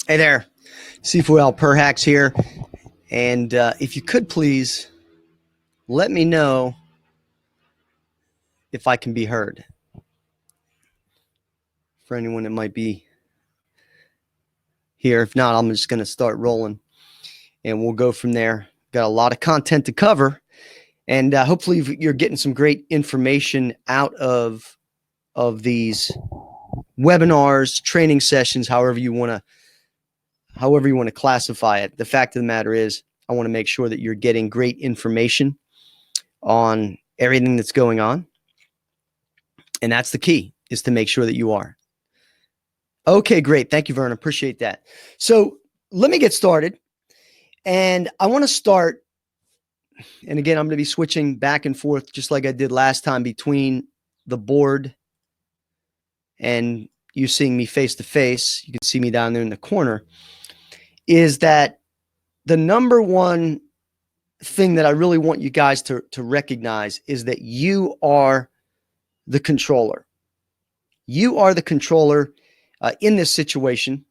Hey there, C4L Perhax here. And if you could please let me know if I can be heard for anyone that might be here. If not, I'm just going to start rolling and we'll go from there. Got a lot of content to cover, and hopefully you're getting some great information out of these webinars, training sessions, however you want to classify it. The fact of the matter is, I want to make sure that you're getting great information on everything that's going on. And that's the key, is to make sure that you are. Okay, great. Thank you, Vernon. Appreciate that. So let me get started. And I want to start, and again, I'm going to be switching back and forth just like I did last time between the board and you seeing me face to face. You can see me down there in the corner. Is that the number one thing that I really want you guys to recognize is that you are the controller. You are the controller in this situation.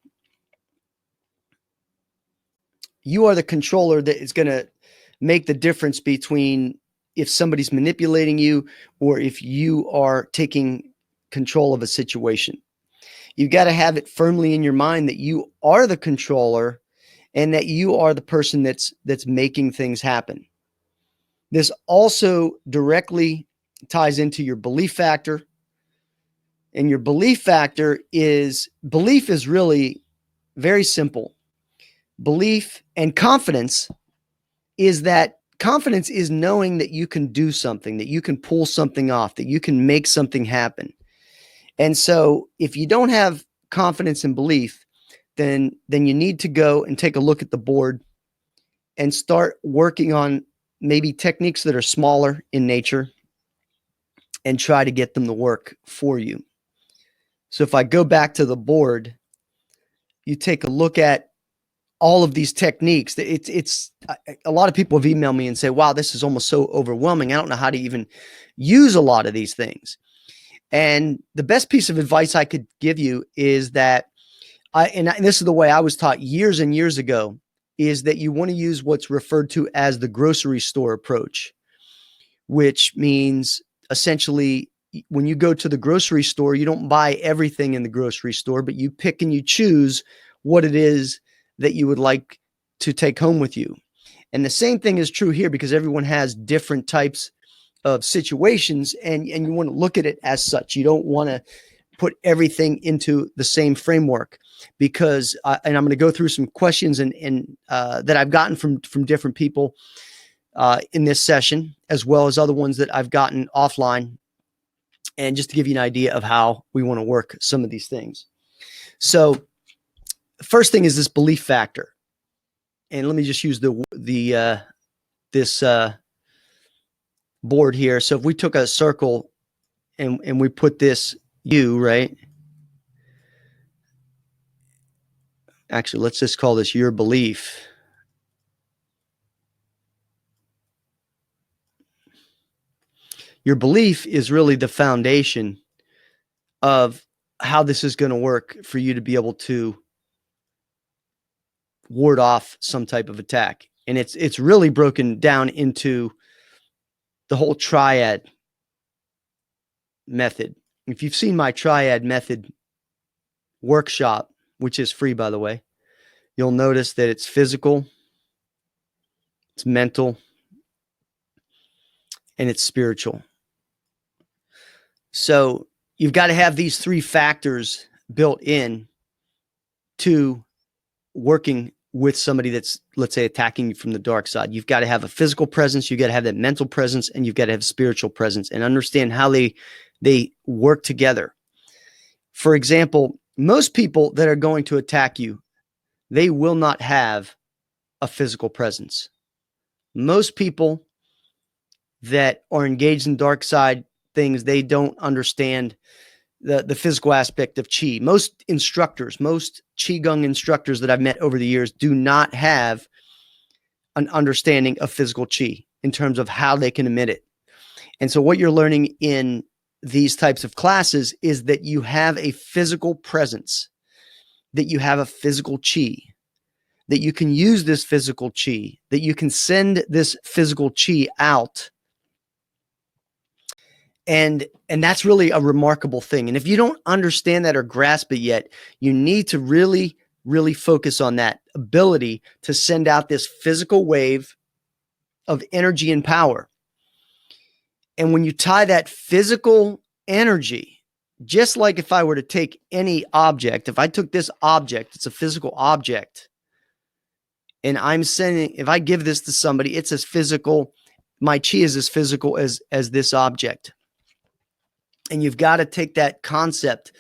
You are the controller that is going to make the difference between if somebody's manipulating you or if you are taking control of a situation. You've got to have it firmly in your mind that you are the controller and that you are the person that's making things happen. This also directly ties into your belief factor. And your belief factor is really very simple. Belief and confidence is knowing that you can do something, that you can pull something off, that you can make something happen. And so if you don't have confidence and belief, then you need to go and take a look at the board and start working on maybe techniques that are smaller in nature and try to get them to work for you. So if I go back to the board, you take a look at all of these techniques. It's a lot of people have emailed me and say, wow, this is almost so overwhelming. I don't know how to even use a lot of these things. And the best piece of advice I could give you is that, and this is the way I was taught years and years ago, is that you want to use what's referred to as the grocery store approach, which means essentially when you go to the grocery store, you don't buy everything in the grocery store, but you pick and you choose what it is that you would like to take home with you. And the same thing is true here, because everyone has different types of situations, and you want to look at it as such. You don't want to put everything into the same framework, because and I'm going to go through some questions and that I've gotten from different people in this session, as well as other ones that I've gotten offline, and just to give you an idea of how we want to work some of these things. So the first thing is this belief factor. And let me just use this board here. So if we took a circle and we put this you, right? Actually, let's just call this your belief. Your belief is really the foundation of how this is going to work for you to be able to ward off some type of attack. And it's really broken down into the whole triad method. If you've seen my triad method workshop, which is free, by the way, you'll notice that it's physical, it's mental, and it's spiritual. So you've got to have these three factors built in to working with somebody that's, let's say, attacking you from the dark side. You've got to have a physical presence, you've got to have that mental presence, and you've got to have spiritual presence, and understand how they work together. For example, most people that are going to attack you, they will not have a physical presence. Most people that are engaged in dark side things, they don't understand the physical aspect of Qi. Most instructors, most Qigong instructors that I've met over the years do not have an understanding of physical Qi in terms of how they can emit it. And so what you're learning in these types of classes is that you have a physical presence. that you have a physical chi, that you can use this physical chi, that you can send this physical chi out. And that's really a remarkable thing. And if you don't understand that or grasp it yet, you need to really, really focus on that ability to send out this physical wave of energy and power. And when you tie that physical energy, just like if I were to take any object, if I took this object, it's a physical object, and I'm sending, if I give this to somebody, it's as physical, my chi is as physical as this object. And you've got to take that concept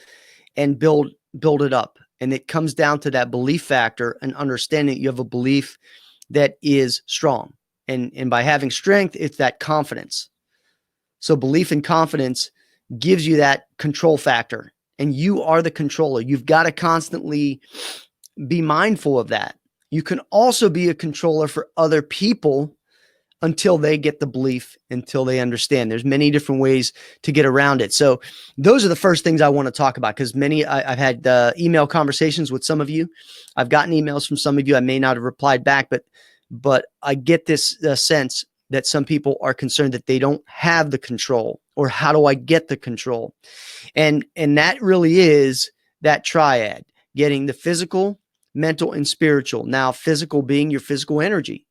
and build it up. And it comes down to that belief factor and understanding you have a belief that is strong. And by having strength, it's that confidence. So belief and confidence gives you that control factor, and you are the controller. You've got to constantly be mindful of that. You can also be a controller for other people until they get the belief, until they understand. There's many different ways to get around it. So those are the first things I want to talk about, because I've had email conversations with some of you. I've gotten emails from some of you. I may not have replied back, but I get this sense that some people are concerned that they don't have the control, or how do I get the control? And that really is that triad, getting the physical, mental, and spiritual. Now, physical being your physical energy,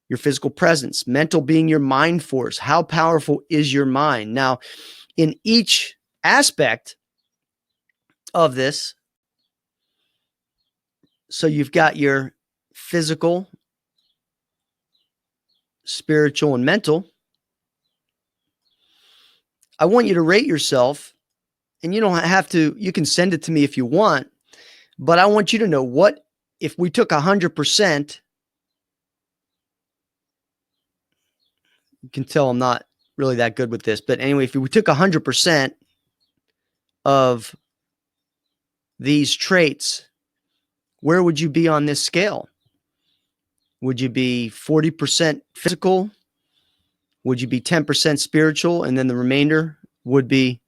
your physical presence, mental being your mind force. How powerful is your mind? Now, in each aspect of this, so you've got your physical, spiritual, and mental. I want you to rate yourself, and you don't have to, you can send it to me if you want, but I want you to know, what if we took 100%, you can tell I'm not really that good with this, but anyway, if we took 100% of these traits, where would you be on this scale? Would you be 40% physical? Would you be 10% spiritual? And then the remainder would be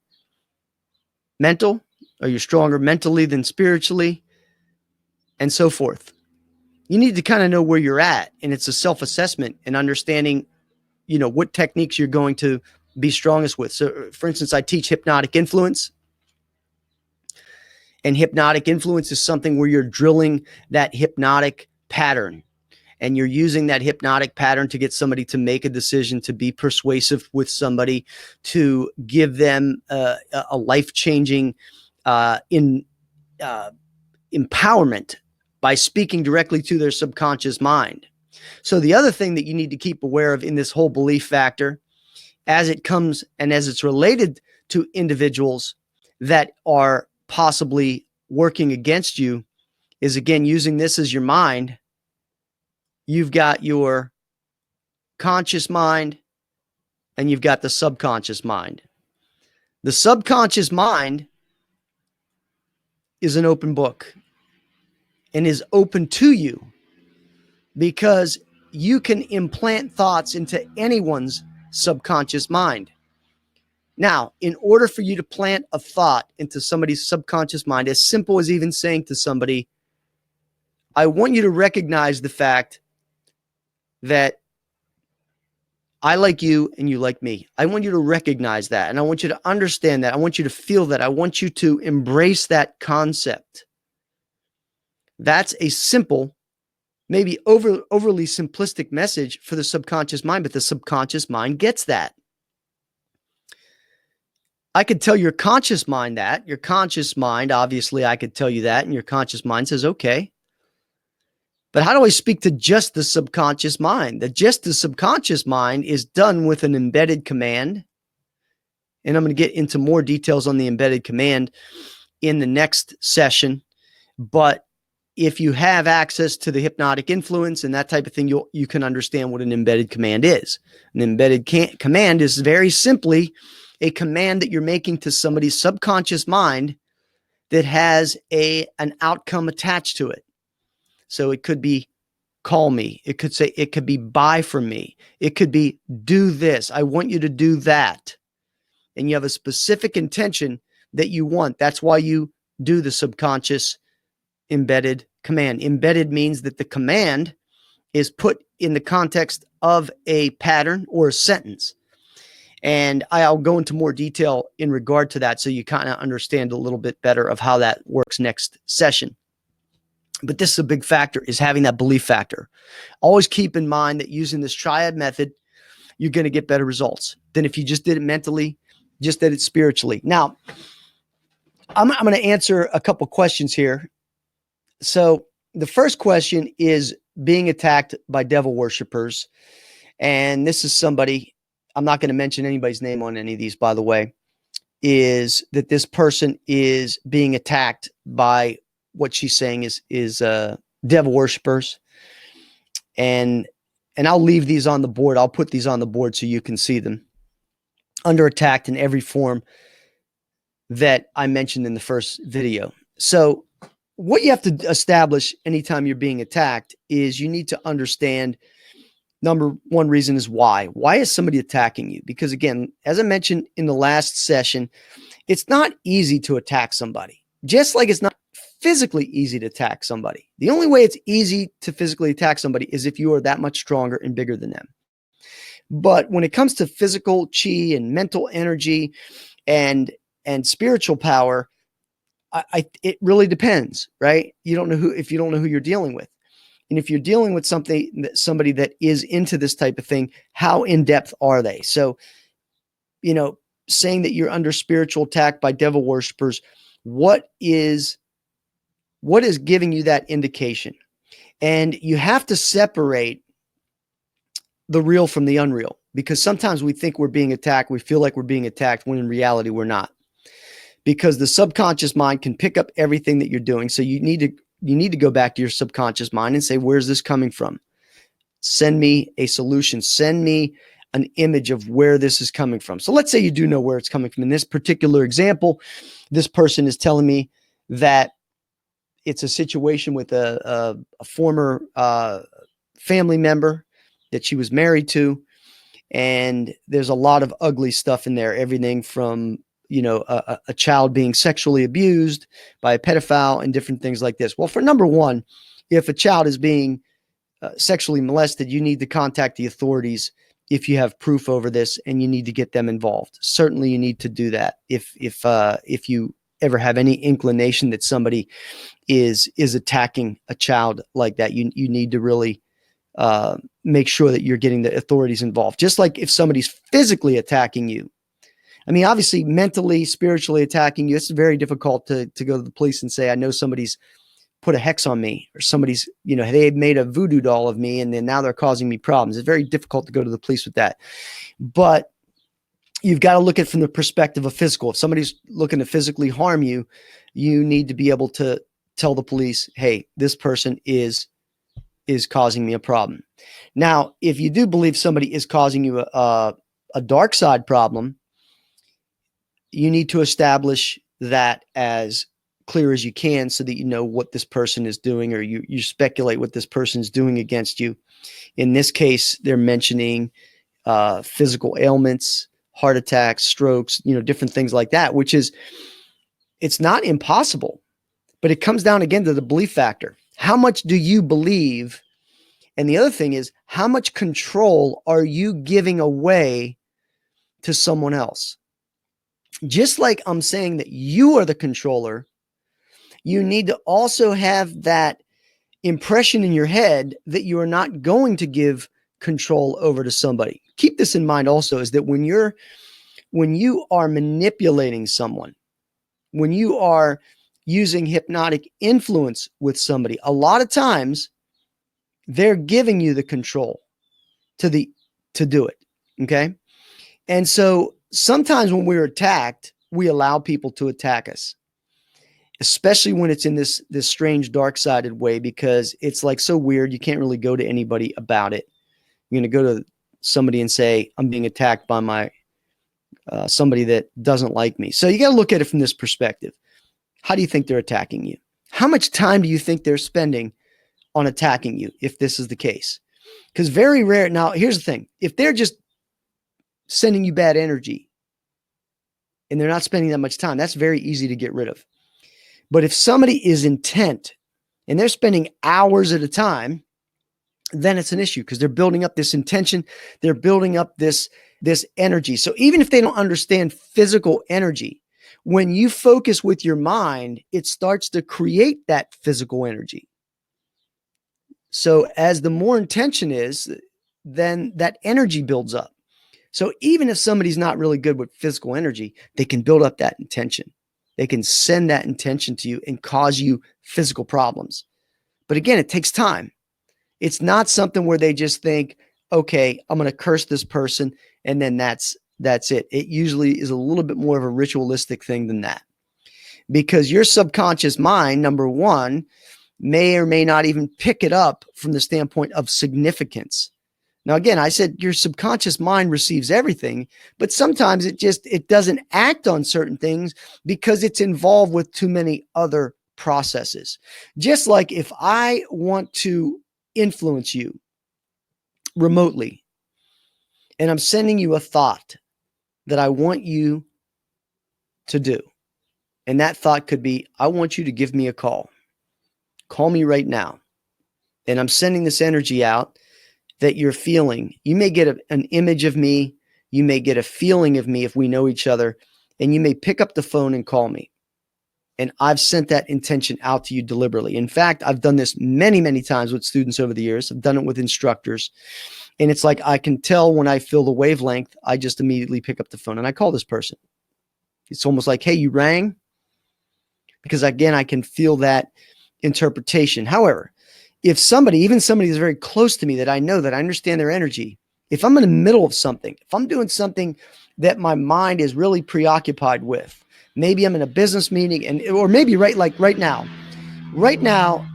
mental? Are you stronger mentally than spiritually? And so forth. You need to kind of know where you're at. And it's a self-assessment and understanding, what techniques you're going to be strongest with. So for instance, I teach hypnotic influence. And hypnotic influence is something where you're drilling that hypnotic pattern. And you're using that hypnotic pattern to get somebody to make a decision, to be persuasive with somebody, to give them a life-changing empowerment by speaking directly to their subconscious mind. So the other thing that you need to keep aware of in this whole belief factor, as it comes and as it's related to individuals that are possibly working against you, is again, using this as your mind. You've got your conscious mind and you've got the subconscious mind. The subconscious mind is an open book and is open to you, because you can implant thoughts into anyone's subconscious mind. Now, in order for you to plant a thought into somebody's subconscious mind, as simple as even saying to somebody, I want you to recognize the fact that I like you and you like me. I want you to recognize that. And I want you to understand that. I want you to feel that. I want you to embrace that concept. That's a simple, maybe overly simplistic message for the subconscious mind, but the subconscious mind gets that. I could tell your conscious mind that. Your conscious mind, obviously, I could tell you that, and your conscious mind says, okay. But how do I speak to just the subconscious mind? The subconscious mind is done with an embedded command. And I'm going to get into more details on the embedded command in the next session. But if you have access to the hypnotic influence and that type of thing, you can understand what an embedded command is. An embedded command is very simply a command that you're making to somebody's subconscious mind that has an outcome attached to it. So it could be call me. It could be buy from me. It could be do this. I want you to do that. And you have a specific intention that you want. That's why you do the subconscious embedded command. Embedded means that the command is put in the context of a pattern or a sentence. And I'll go into more detail in regard to that so you kind of understand a little bit better of how that works next session. But this is a big factor, is having that belief factor. Always keep in mind that using this triad method, you're going to get better results than if you just did it mentally, just did it spiritually. Now, I'm going to answer a couple questions here. So the first question is being attacked by devil worshipers. And this is somebody, I'm not going to mention anybody's name on any of these, by the way, is that this person is being attacked by what she's saying is devil worshipers. And I'll leave these on the board. I'll put these on the board so you can see them. Under attack in every form that I mentioned in the first video. So what you have to establish anytime you're being attacked is you need to understand, number one reason is why. Why is somebody attacking you? Because again, as I mentioned in the last session, it's not easy to attack somebody. Just like it's not physically easy to attack somebody. The only way it's easy to physically attack somebody is if you are that much stronger and bigger than them. But when it comes to physical chi and mental energy and spiritual power, it really depends, right? You don't know if you don't know who you're dealing with. And if you're dealing with somebody that is into this type of thing, how in depth are they? So, saying that you're under spiritual attack by devil worshipers, what is giving you that indication? And you have to separate the real from the unreal, because sometimes we think we're being attacked. We feel like we're being attacked when in reality we're not, because the subconscious mind can pick up everything that you're doing. So you need to go back to your subconscious mind and say, where's this coming from? Send me a solution. Send me an image of where this is coming from. So let's say you do know where it's coming from. In this particular example, this person is telling me that it's a situation with a former family member that she was married to. And there's a lot of ugly stuff in there. Everything from, a child being sexually abused by a pedophile and different things like this. Well, for number one, if a child is being sexually molested, you need to contact the authorities if you have proof over this, and you need to get them involved. Certainly you need to do that. If you ever have any inclination that somebody is attacking a child like that, you need to really make sure that you're getting the authorities involved. Just like if somebody's physically attacking you. I mean, obviously mentally, spiritually attacking you, it's very difficult to go to the police and say, I know somebody's put a hex on me, or somebody's, they made a voodoo doll of me and then now they're causing me problems. It's very difficult to go to the police with that. But you've got to look at it from the perspective of physical. If somebody's looking to physically harm you, you need to be able to tell the police, hey, this person is causing me a problem. Now, if you do believe somebody is causing you a dark side problem, you need to establish that as clear as you can so that you know what this person is doing, or you speculate what this person is doing against you. In this case, they're mentioning physical ailments, heart attacks, strokes, different things like that, which is, it's not impossible, but it comes down again to the belief factor. How much do you believe? And the other thing is, how much control are you giving away to someone else? Just like I'm saying that you are the controller, you need to also have that impression in your head that you are not going to give control over to somebody. Keep this in mind also, is that when you are manipulating someone, when you are using hypnotic influence with somebody, a lot of times they're giving you the control to do it. Okay. And so sometimes when we're attacked, we allow people to attack us, especially when it's in this strange dark-sided way, because it's like so weird. You can't really go to anybody about it. You're going to go to somebody and say, I'm being attacked by my somebody that doesn't like me. So you got to look at it from this perspective. How do you think they're attacking you? How much time do you think they're spending on attacking you if this is the case? Because very rare. Now, here's the thing. If they're just sending you bad energy and they're not spending that much time, that's very easy to get rid of. But if somebody is intent and they're spending hours at a time, then it's an issue because they're building up this intention. They're building up this energy. So even if they don't understand physical energy, when you focus with your mind, it starts to create that physical energy. So as the more intention is, then that energy builds up. So even if somebody's not really good with physical energy, they can build up that intention. They can send that intention to you and cause you physical problems. But again, it takes time. It's not something where they just think, okay, I'm going to curse this person and then that's it. It usually is a little bit more of a ritualistic thing than that. Because your subconscious mind, number one, may or may not even pick it up from the standpoint of significance. Now, again, I said your subconscious mind receives everything, but sometimes it doesn't act on certain things because it's involved with too many other processes. Just like if I want to influence you remotely and I'm sending you a thought that I want you to do. And that thought could be, I want you to give me a call. Call me right now. And I'm sending this energy out that you're feeling. You may get an image of me. You may get a feeling of me if we know each other. And you may pick up the phone and call me. And I've sent that intention out to you deliberately. In fact, I've done this many, many times with students over the years. I've done it with instructors. And it's like I can tell when I feel the wavelength, I just immediately pick up the phone and I call this person. It's almost like, hey, you rang? Because again, I can feel that interpretation. However, if somebody, even somebody that's very close to me that I know, that I understand their energy, if I'm in the middle of something, if I'm doing something that my mind is really preoccupied with, maybe I'm in a business meeting or maybe right now,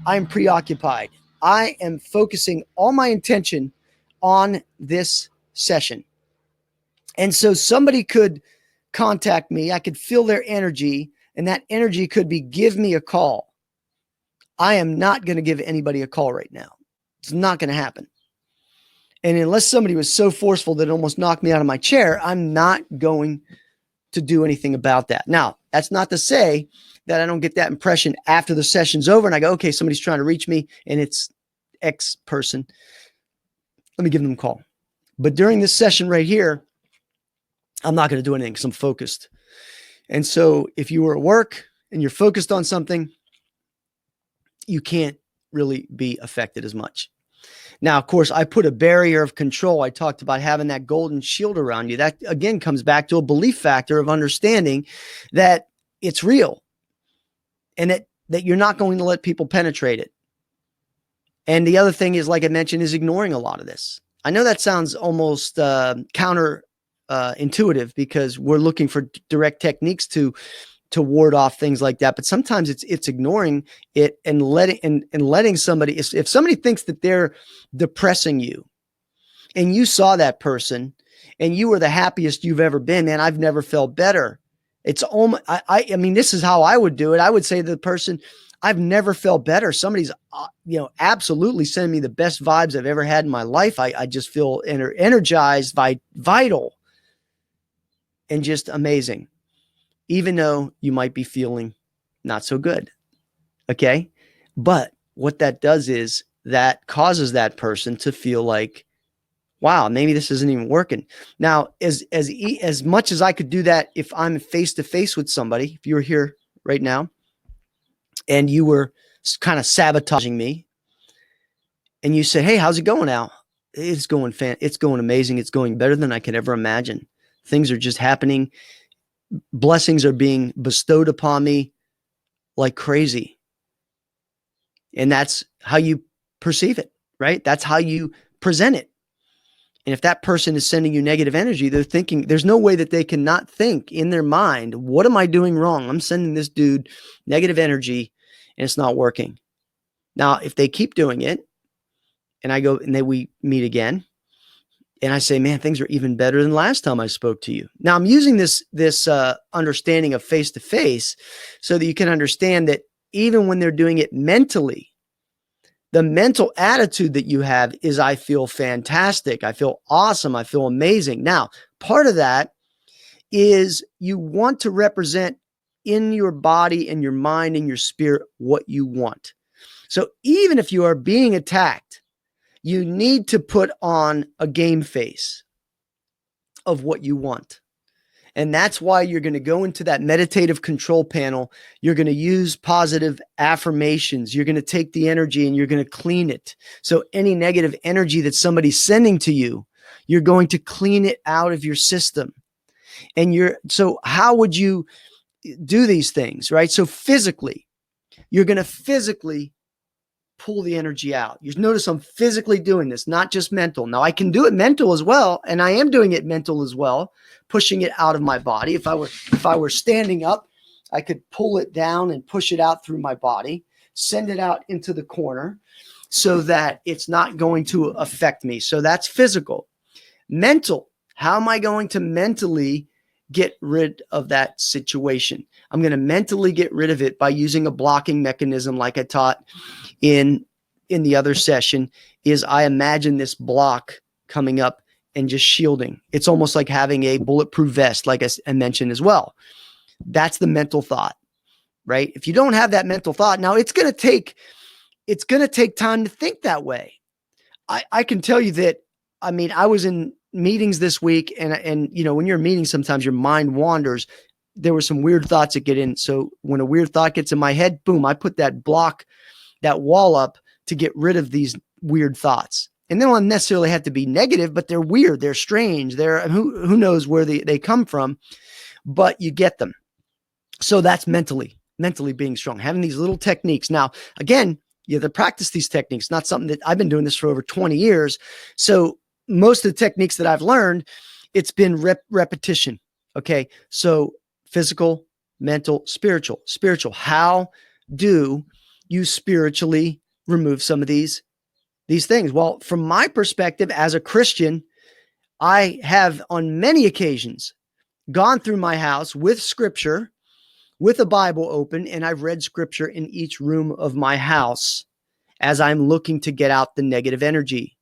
I'm preoccupied. I am focusing all my intention on this session. And so somebody could contact me. I could feel their energy, and that energy could be, give me a call. I am not going to give anybody a call right now. It's not going to happen. And unless somebody was so forceful that it almost knocked me out of my chair, I'm not going to do anything about that. Now, that's not to say that I don't get that impression after the session's over and I go, okay, somebody's trying to reach me and it's X person. Let me give them a call. But during this session right here, I'm not going to do anything because I'm focused. And so if you were at work and you're focused on something, you can't really be affected as much. Now, of course, I put a barrier of control. I talked about having that golden shield around you. That, again, comes back to a belief factor of understanding that it's real and that you're not going to let people penetrate it. And the other thing is, like I mentioned, is ignoring a lot of this. I know that sounds almost counter intuitive because we're looking for direct techniques to ward off things like that. But sometimes it's ignoring it and letting somebody, if somebody thinks that they're depressing you and you saw that person and you were the happiest you've ever been, man, I've never felt better. It's almost, I mean, this is how I would do it. I would say to the person, I've never felt better. Somebody's, absolutely sending me the best vibes I've ever had in my life. I just feel energized, vital, and just amazing, even though you might be feeling not so good. Okay. But what that does is that causes that person to feel like, wow, maybe this isn't even working. Now, as much as I could do that, if I'm face to face with somebody, if you were here right now and you were kind of sabotaging me and you said, hey, how's it going now? It's going amazing. It's going better than I could ever imagine. Things are just happening. Blessings are being bestowed upon me like crazy. And that's how you perceive it, right? That's how you present it. And if that person is sending you negative energy, they're thinking, there's no way that they cannot think in their mind, what am I doing wrong? I'm sending this dude negative energy and it's not working. Now, if they keep doing it and I go and then we meet again and I say, man, things are even better than last time I spoke to you. Now I'm using this understanding of face-to-face so that you can understand that even when they're doing it mentally, the mental attitude that you have is, I feel fantastic. I feel awesome. I feel amazing. Now, part of that is you want to represent in your body and your mind and your spirit what you want. So even if you are being attacked, you need to put on a game face of what you want. And that's why you're going to go into that meditative control panel. You're going to use positive affirmations. You're going to take the energy and you're going to clean it. So any negative energy that somebody's sending to you, you're going to clean it out of your system. And so how would you do these things, right? So physically, you're going to physically pull the energy out. You notice I'm physically doing this, not just mental. Now I can do it mental as well, and I am doing it mental as well, pushing it out of my body. If I were standing up, I could pull it down and push it out through my body, send it out into the corner so that it's not going to affect me. So that's physical. Mental. How am I going to mentally get rid of that situation? I'm going to mentally get rid of it by using a blocking mechanism like I taught in the other session. Is I imagine this block coming up and just shielding. It's almost like having a bulletproof vest, like I mentioned as well. That's the mental thought, right? If you don't have that mental thought, now it's going to take time to think that way. I can tell you that, I mean, I was in meetings this week and you know, when you're in meetings, sometimes your mind wanders. There were some weird thoughts that get in. So when a weird thought gets in my head, boom, I put that wall up to get rid of these weird thoughts. And they don't necessarily have to be negative, but they're weird. They're strange. Who knows where they come from, but you get them. So that's mentally being strong, having these little techniques. Now, again, you have to practice these techniques, not something that I've been doing this for over 20 years. So most of the techniques that I've learned, it's been repetition. Okay. So physical, mental, spiritual. How do you spiritually remove some of these things? Well, from my perspective as a Christian, I have on many occasions gone through my house with scripture, with a Bible open, and I've read scripture in each room of my house as I'm looking to get out the negative energy.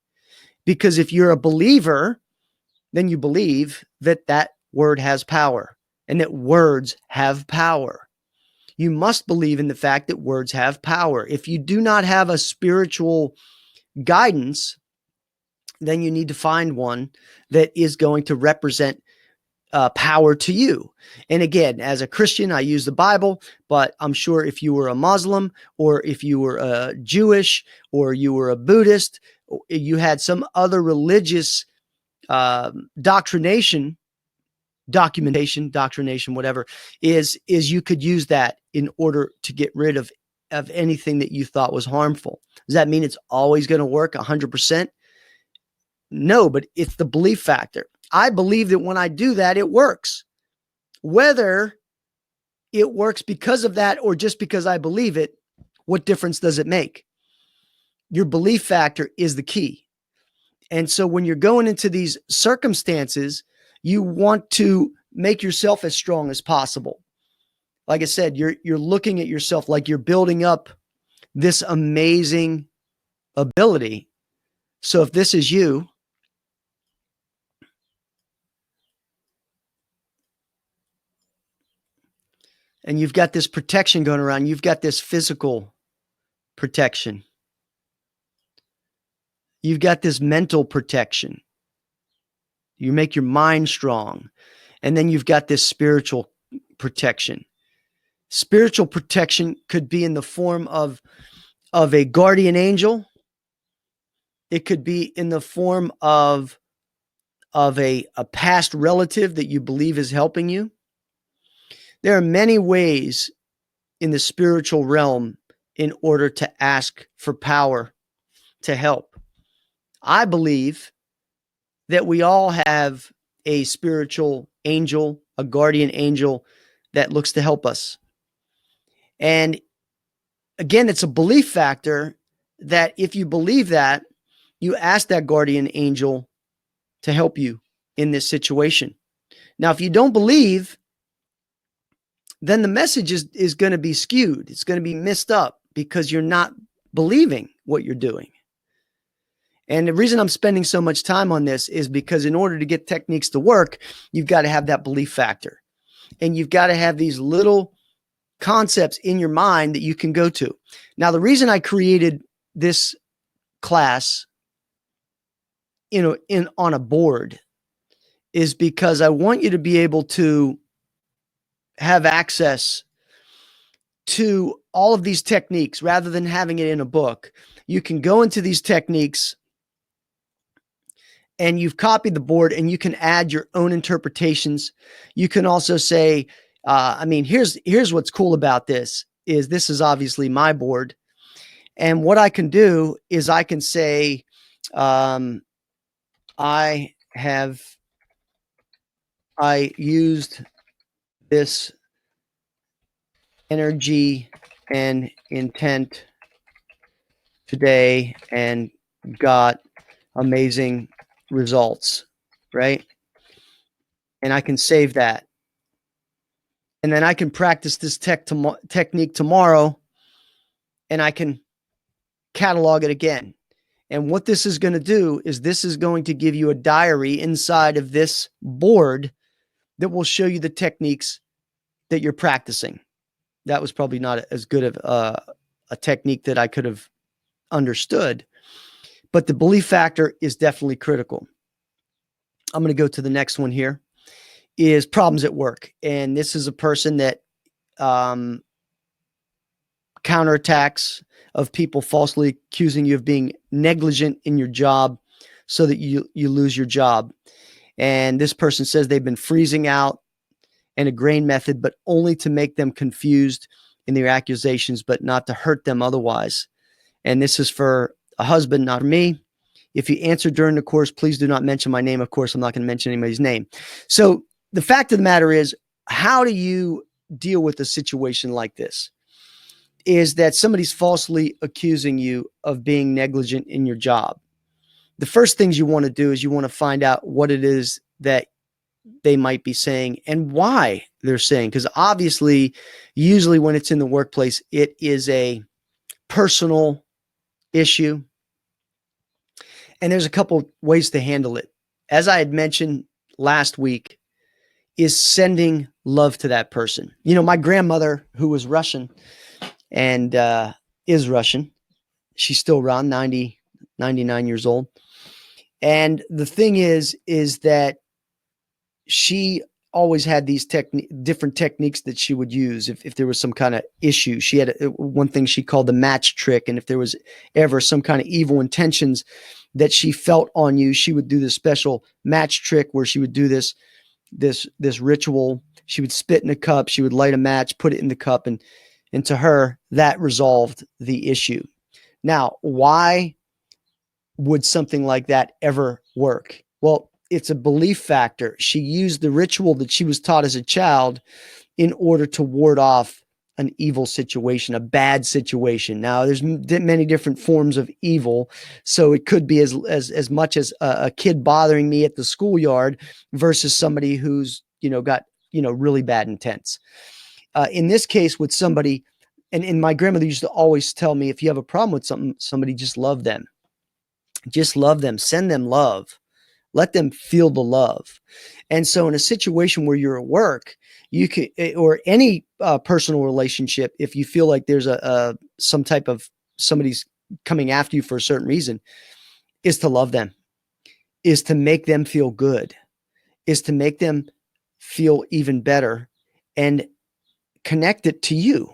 Because if you're a believer, then you believe that word has power and that words have power. You must believe in the fact that words have power. If you do not have a spiritual guidance, then you need to find one that is going to represent power to you. And again, as a Christian, I use the Bible, but I'm sure if you were a Muslim or if you were a Jewish or you were a Buddhist, you had some other religious documentation, whatever, is you could use that in order to get rid of anything that you thought was harmful. Does that mean it's always going to work 100%? No, but it's the belief factor. I believe that when I do that, it works. Whether it works because of that or just because I believe it, what difference does it make? Your belief factor is the key. And so when you're going into these circumstances, you want to make yourself as strong as possible. Like I said, you're looking at yourself like you're building up this amazing ability. So if this is you, and you've got this protection going around, you've got this physical protection. You've got this mental protection. You make your mind strong. And then you've got this spiritual protection. Spiritual protection could be in the form of a guardian angel. It could be in the form of a past relative that you believe is helping you. There are many ways in the spiritual realm in order to ask for power to help. I believe that we all have a spiritual angel, a guardian angel that looks to help us. And again, it's a belief factor that if you believe that, you ask that guardian angel to help you in this situation. Now, if you don't believe, then the message is going to be skewed. It's going to be messed up because you're not believing what you're doing. And the reason I'm spending so much time on this is because in order to get techniques to work, you've got to have that belief factor. And you've got to have these little concepts in your mind that you can go to. Now, the reason I created this class, on a board is because I want you to be able to have access to all of these techniques rather than having it in a book. You can go into these techniques and you've copied the board and you can add your own interpretations. You can also say, here's what's cool about this is obviously my board. And what I can do is I can say, I used this energy and intent today and got amazing results, right? And I can save that. And then I can practice this technique tomorrow and I can catalog it again. And what this is going to do is this is going to give you a diary inside of this board that will show you the techniques that you're practicing. That was probably not as good of a technique that I could have understood, but the belief factor is definitely critical. I'm going to go to the next one here, is problems at work. And this is a person that counterattacks of people falsely accusing you of being negligent in your job so that you lose your job. And this person says they've been freezing out and a grain method, but only to make them confused in their accusations, but not to hurt them otherwise. And this is for a husband, not me. If you answer during the course, please do not mention my name. Of course, I'm not going to mention anybody's name. So the fact of the matter is, how do you deal with a situation like this? Is that somebody's falsely accusing you of being negligent in your job. The first things you want to do is you want to find out what it is that they might be saying and why they're saying, because obviously, usually when it's in the workplace, it is a personal issue. And there's a couple ways to handle it. As I had mentioned last week, is sending love to that person. My grandmother, who was Russian and is Russian, she's still around 90, 99 years old. And the thing is that she always had these different techniques that she would use if there was some kind of issue. She had one thing she called the match trick. And if there was ever some kind of evil intentions that she felt on you, she would do this special match trick where she would do this ritual. She would spit in a cup. She would light a match, put it in the cup. And to her, that resolved the issue. Now, why would something like that ever work? Well, it's a belief factor. She used the ritual that she was taught as a child in order to ward off an evil situation, a bad situation. Now, there's many different forms of evil. So it could be as much as a kid bothering me at the schoolyard versus somebody who's, got, really bad intents. In this case with somebody, and my grandmother used to always tell me, if you have a problem with somebody, just love them. Just love them. Send them love. Let them feel the love. And so in a situation where you're at work, you can, or any personal relationship, if you feel like there's some type of somebody's coming after you for a certain reason, is to love them, is to make them feel good, is to make them feel even better and connect it to you.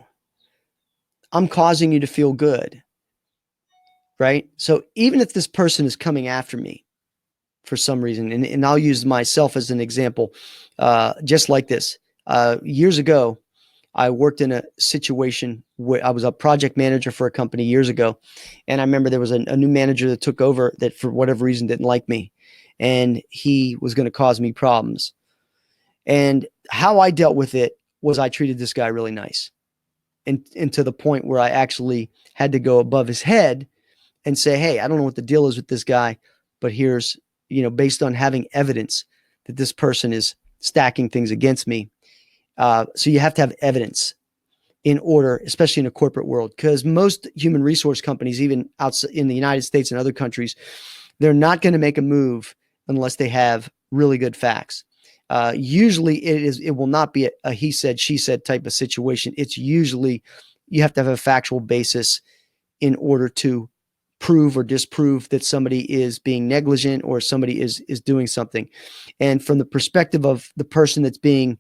I'm causing you to feel good, right? So even if this person is coming after me for some reason, and I'll use myself as an example, just like this. Years ago, I worked in a situation where I was a project manager for a company years ago. And I remember there was a new manager that took over that for whatever reason didn't like me. And he was going to cause me problems. And how I dealt with it was I treated this guy really nice. And to the point where I actually had to go above his head and say, hey, I don't know what the deal is with this guy, but here's, based on having evidence that this person is stacking things against me. So you have to have evidence in order, especially in a corporate world, because most human resource companies, even outside in the United States and other countries, they're not going to make a move unless they have really good facts. Usually it will not be a he said, she said type of situation. It's usually you have to have a factual basis in order to prove or disprove that somebody is being negligent or somebody is doing something. And from the perspective of the person that's being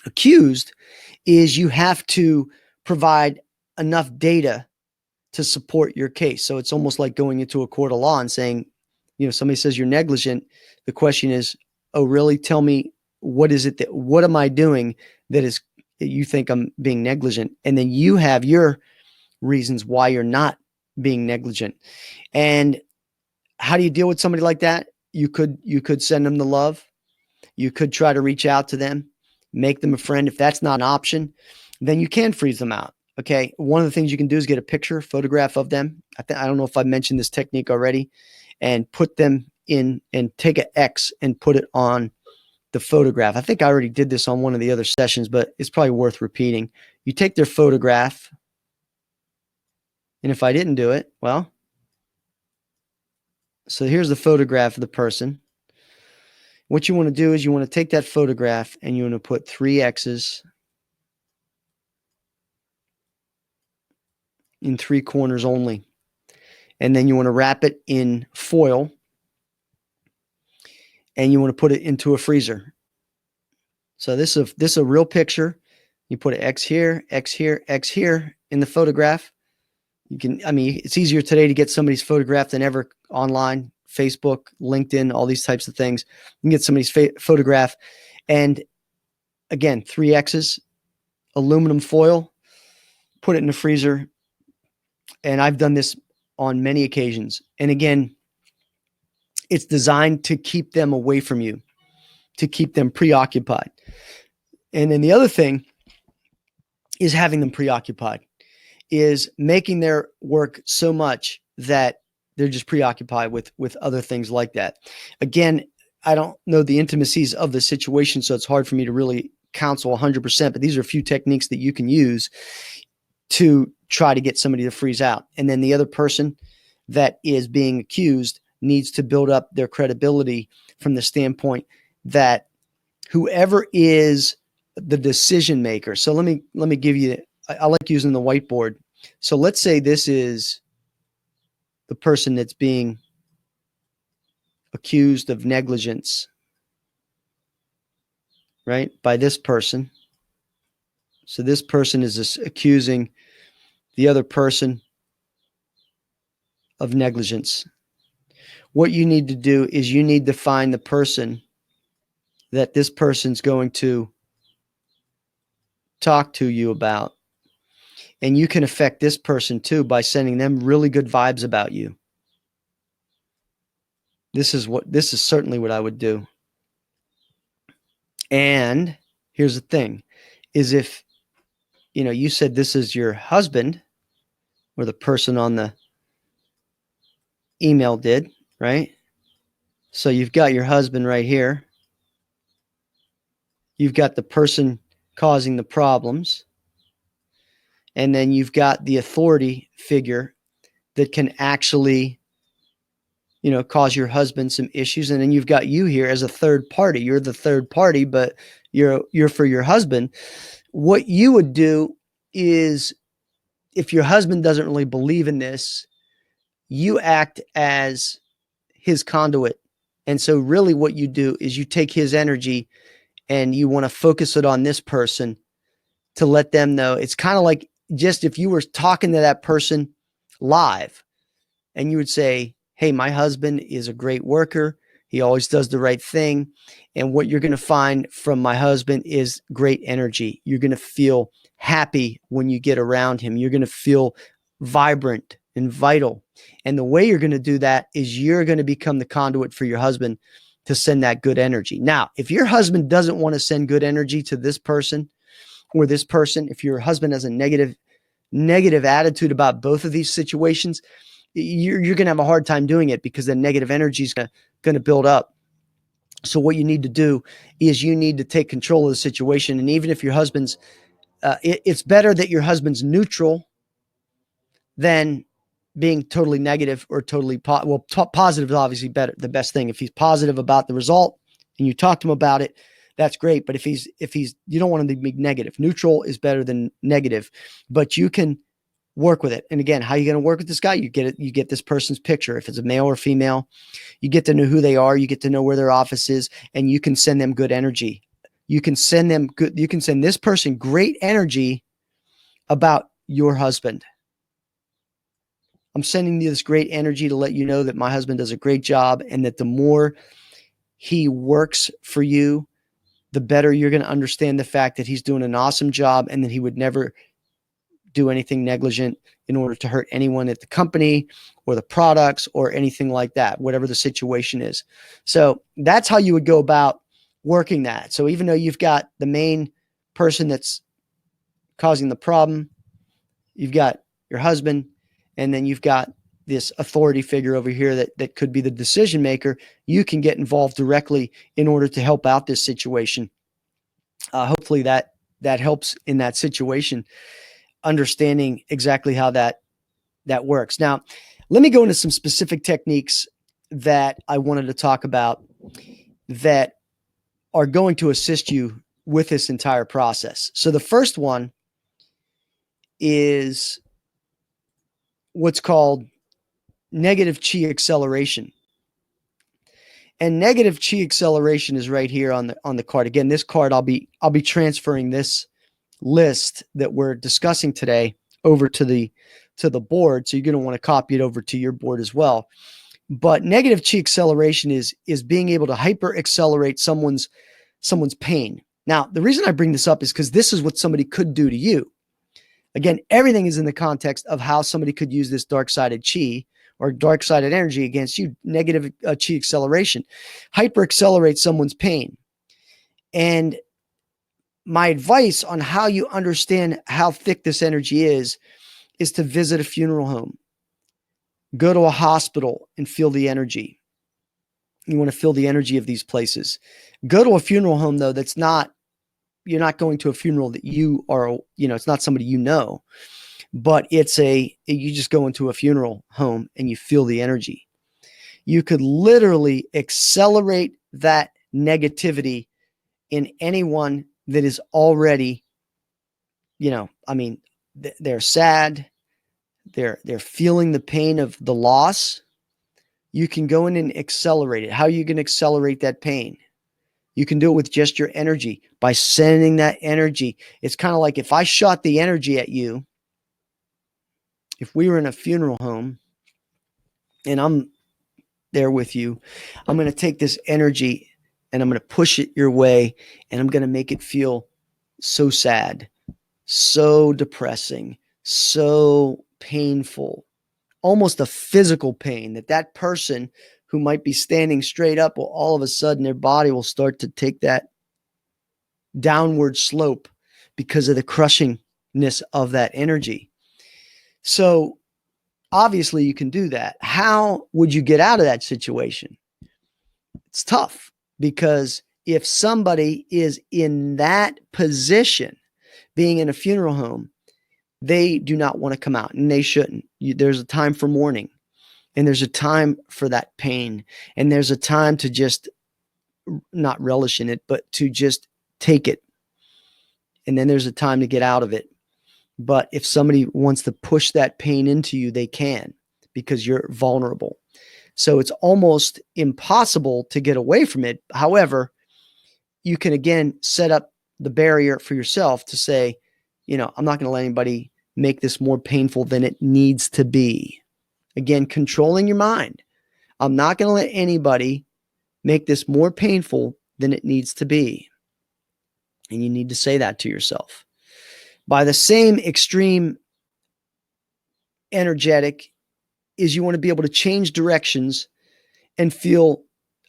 accused, is you have to provide enough data to support your case. So it's almost like going into a court of law and saying, somebody says you're negligent. The question is, oh, really? Tell me, what am I doing that you think I'm being negligent? And then you have your reasons why you're not being negligent. And how do you deal with somebody like that? You could send them the love. You could try to reach out to them, make them a friend. If that's not an option, then you can freeze them out. Okay. One of the things you can do is get a photograph of them. I don't know if I mentioned this technique already, and put them in and take an X and put it on the photograph. I think I already did this on one of the other sessions, but it's probably worth repeating. You take their photograph, and if I didn't do it, well, so here's the photograph of the person. What you want to do is you want to take that photograph and you want to put 3 X's in 3 corners only. And then you want to wrap it in foil and you want to put it into a freezer. So this is a real picture. You put an X here, X here, X here in the photograph. It's easier today to get somebody's photograph than ever online, Facebook, LinkedIn, all these types of things. You can get somebody's photograph, and again, 3 X's, aluminum foil, put it in the freezer. And I've done this on many occasions. And again, it's designed to keep them away from you, to keep them preoccupied. And then the other thing is having them preoccupied, is making their work so much that they're just preoccupied with other things like that. Again, I don't know the intimacies of the situation, so it's hard for me to really counsel 100%, but these are a few techniques that you can use to try to get somebody to freeze out. And then the other person that is being accused needs to build up their credibility from the standpoint that whoever is the decision maker. So let me give you, I like using the whiteboard. So let's say this is the person that's being accused of negligence, right? By this person. So this person is accusing the other person of negligence. What you need to do is you need to find the person that this person's going to talk to you about. And you can affect this person too by sending them really good vibes about you. This is certainly what I would do. And here's the thing, is if, you said this is your husband, or the person on the email did, right? So you've got your husband right here. You've got the person causing the problems. And then you've got the authority figure that can actually, cause your husband some issues. And then you've got you here as a third party. You're the third party, but you're for your husband. What you would do is, if your husband doesn't really believe in this, you act as his conduit. And so really what you do is you take his energy and you want to focus it on this person to let them know. It's kind of like just if you were talking to that person live and you would say, hey, my husband is a great worker. He always does the right thing. And what you're going to find from my husband is great energy. You're going to feel happy when you get around him. You're going to feel vibrant and vital. And the way you're going to do that is you're going to become the conduit for your husband to send that good energy. Now, if your husband doesn't want to send good energy to this person or this person, if your husband has a negative attitude about both of these situations, you're going to have a hard time doing it because the negative energy is going to build up. So what you need to do is you need to take control of the situation. And even if your husband's, it's better that your husband's neutral than being totally negative or totally positive is obviously better. The best thing, if he's positive about the result and you talk to him about it, that's great. But if he's, you don't want him to be negative. Neutral is better than negative, but you can work with it. And again, how are you going to work with this guy? You get it. You get this person's picture. If it's a male or female, you get to know who they are. You get to know where their office is, and you can send them good energy. You can send them good. You can send this person great energy about your husband. I'm sending you this great energy to let you know that my husband does a great job, and that the more he works for you, the better you're going to understand the fact that he's doing an awesome job, and that he would never do anything negligent in order to hurt anyone at the company or the products or anything like that, whatever the situation is. So that's how you would go about working that. So even though you've got the main person that's causing the problem, you've got your husband, and then you've got this authority figure over here that could be the decision maker, you can get involved directly in order to help out this situation. Hopefully that helps in that situation, understanding exactly how that works. Now, let me go into some specific techniques that I wanted to talk about that are going to assist you with this entire process. So the first one is what's called negative chi acceleration. And negative chi acceleration is right here on the card. Again, this card, I'll be transferring this list that we're discussing today over to the board. So you're going to want to copy it over to your board as well. But negative chi acceleration is being able to hyper accelerate someone's pain. Now, the reason I bring this up is because this is what somebody could do to you. Again, everything is in the context of how somebody could use this dark-sided chi or dark-sided energy against you. Negative chi acceleration, hyper accelerate someone's pain. And my advice on how you understand how thick this energy is to visit a funeral home. Go to a hospital and feel the energy. You want to feel the energy of these places. Go to a funeral home, though, that's not, you're not going to a funeral that you are, it's not somebody you know, but you just go into a funeral home and you feel the energy. You could literally accelerate that negativity in anyone that is already, they're sad. They're feeling the pain of the loss. You can go in and accelerate it. How are you going to accelerate that pain? You can do it with just your energy, by sending that energy. It's kind of like if I shot the energy at you, if we were in a funeral home and I'm there with you, I'm going to take this energy and I'm going to push it your way, and I'm going to make it feel so sad, so depressing, so painful, almost a physical pain, that person who might be standing straight up will all of a sudden their body will start to take that downward slope because of the crushingness of that energy. So obviously you can do that. How would you get out of that situation? It's tough, because if somebody is in that position, being in a funeral home, they do not want to come out, and they shouldn't. There's a time for mourning, and there's a time for that pain, and there's a time to just not relish in it, but to just take it. And then there's a time to get out of it. But if somebody wants to push that pain into you, they can, because you're vulnerable. So it's almost impossible to get away from it. However, you can again set up the barrier for yourself to say, I'm not going to let anybody make this more painful than it needs to be. Again, controlling your mind. I'm not going to let anybody make this more painful than it needs to be. And you need to say that to yourself. By the same extreme energetic is you want to be able to change directions and feel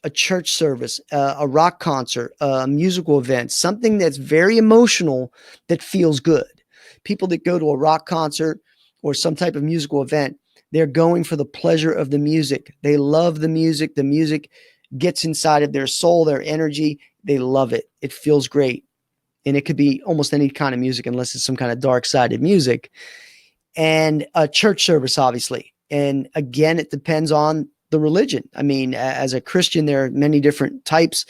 a church service, a rock concert, a musical event, something that's very emotional that feels good. People that go to a rock concert or some type of musical event, they're going for the pleasure of the music. They love the music. The music gets inside of their soul, their energy. They love it. It feels great. And it could be almost any kind of music, unless it's some kind of dark-sided music. And a church service, obviously. And again, it depends on the religion. I mean, as a Christian, there are many different types.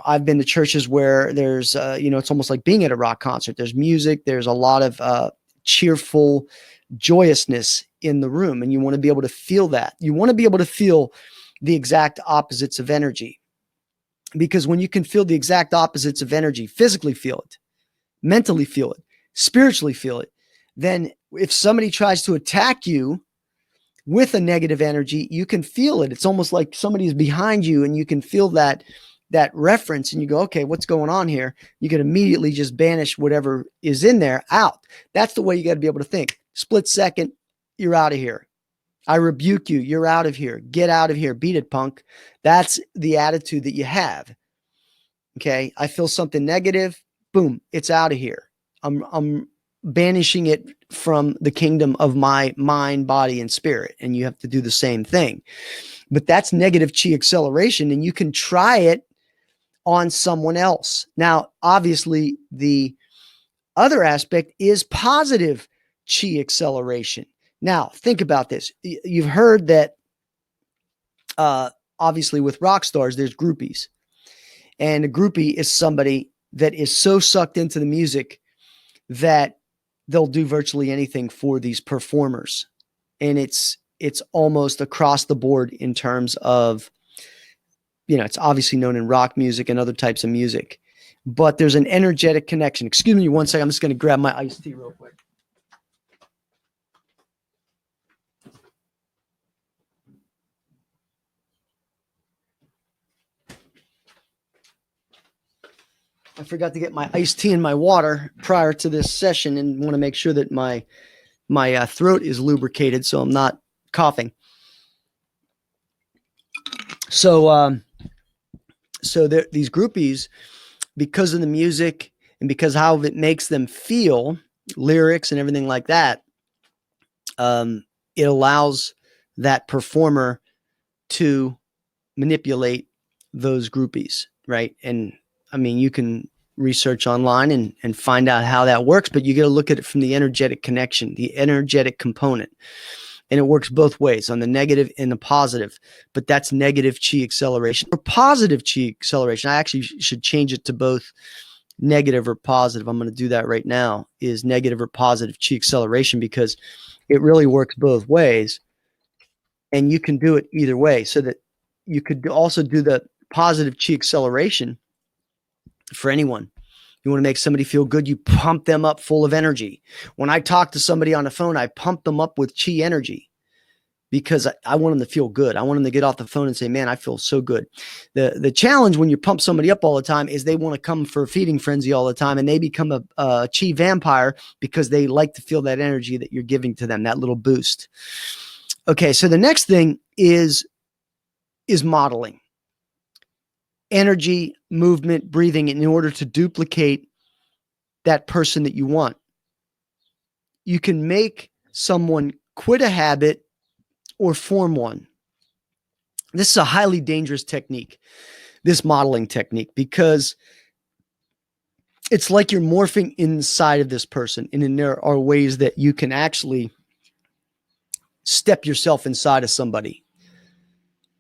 I've been to churches where there's, it's almost like being at a rock concert. There's music, there's a lot of cheerful joyousness in the room, and you want to be able to feel that. You want to be able to feel the exact opposites of energy, because when you can feel the exact opposites of energy, physically feel it, mentally feel it, spiritually feel it, then if somebody tries to attack you with a negative energy, you can feel it. It's almost like somebody's behind you and you can feel that reference, and you go, okay, what's going on here? You can immediately just banish whatever is in there out. That's the way you got to be able to think. Split second, you're out of here. I rebuke you. You're out of here. Get out of here. Beat it, punk. That's the attitude that you have. Okay. I feel something negative. Boom. It's out of here. I'm banishing it from the kingdom of my mind, body, and spirit. And you have to do the same thing. But that's negative chi acceleration, and you can try it on someone else. Now, obviously, the other aspect is positive chi acceleration. Now, think about this. You've heard that obviously with rock stars, there's groupies. And a groupie is somebody that is so sucked into the music that they'll do virtually anything for these performers. And it's almost across the board in terms of, it's obviously known in rock music and other types of music, but there's an energetic connection. Excuse me one second. I'm just going to grab my iced tea real quick. I forgot to get my iced tea and my water prior to this session, and want to make sure that my throat is lubricated so I'm not coughing. So these groupies, because of the music and because how it makes them feel, lyrics and everything like that, it allows that performer to manipulate those groupies, right? And I mean, you can research online and find out how that works, but you got to look at it from the energetic connection, the energetic component. And it works both ways, on the negative and the positive, but that's negative chi acceleration or positive chi acceleration. I actually should change it to both negative or positive. I'm going to do that right now, is negative or positive chi acceleration, because it really works both ways, and you can do it either way. So that you could also do the positive chi acceleration for anyone. You want to make somebody feel good, you pump them up full of energy. When I talk to somebody on the phone, I pump them up with chi energy, because I want them to feel good. I want them to get off the phone and say, man, I feel so good. The challenge when you pump somebody up all the time is they want to come for a feeding frenzy all the time, and they become a chi vampire because they like to feel that energy that you're giving to them, that little boost. Okay, so the next thing is modeling. Energy, movement, breathing in order to duplicate that person that you want. You can make someone quit a habit or form one. This is a highly dangerous technique, this modeling technique, because it's like you're morphing inside of this person. And then there are ways that you can actually step yourself inside of somebody.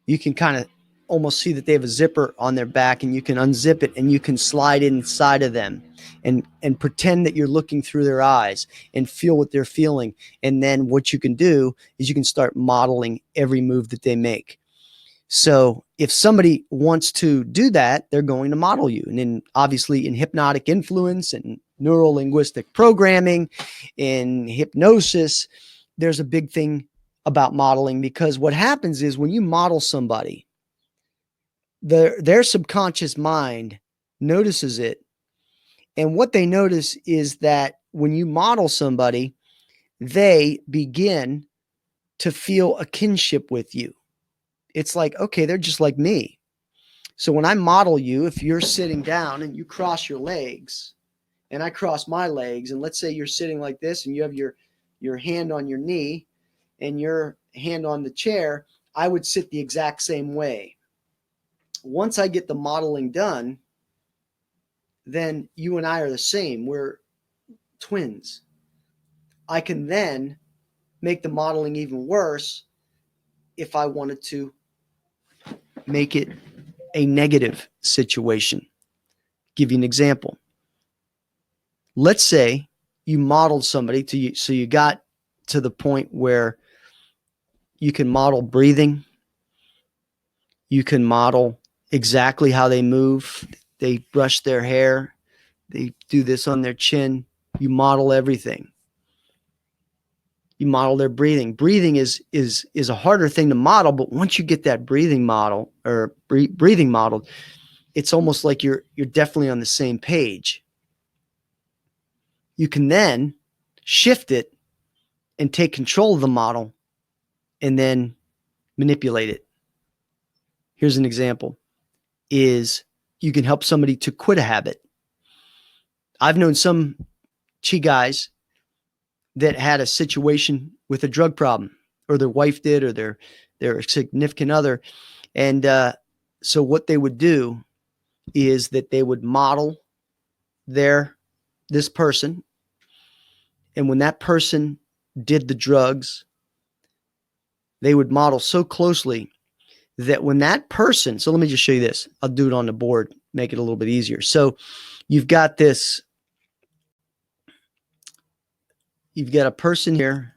You can kind of almost see that they have a zipper on their back, and you can unzip it and you can slide inside of them and pretend that you're looking through their eyes and feel what they're feeling. And then what you can do is you can start modeling every move that they make. So if somebody wants to do that, they're going to model you. And then obviously in hypnotic influence and neuro-linguistic programming, in hypnosis, there's a big thing about modeling, because what happens is when you model somebody, their subconscious mind notices it. And what they notice is that when you model somebody, they begin to feel a kinship with you. It's like, okay, they're just like me. So when I model you, if you're sitting down and you cross your legs and I cross my legs, and let's say you're sitting like this and you have your hand on your knee and your hand on the chair, I would sit the exact same way. Once I get the modeling done, then you and I are the same. We're twins. I can then make the modeling even worse if I wanted to make it a negative situation. Give you an example. Let's say you modeled somebody to you, so you got to the point where you can model breathing. You can model exactly how they move. They brush their hair. They do this on their chin. You model everything. You model their breathing. Breathing is a harder thing to model, but once you get that breathing model or breathing modeled, it's almost like you're definitely on the same page. You can then shift it and take control of the model and then manipulate it. Here's an example: is you can help somebody to quit a habit. I've known some Chi guys that had a situation with a drug problem, or their wife did, or their significant other. And so what they would do is that they would model this person. And when that person did the drugs, they would model so closely that when that person, so let me just show you this. I'll do it on the board, make it a little bit easier. So you've got a person here.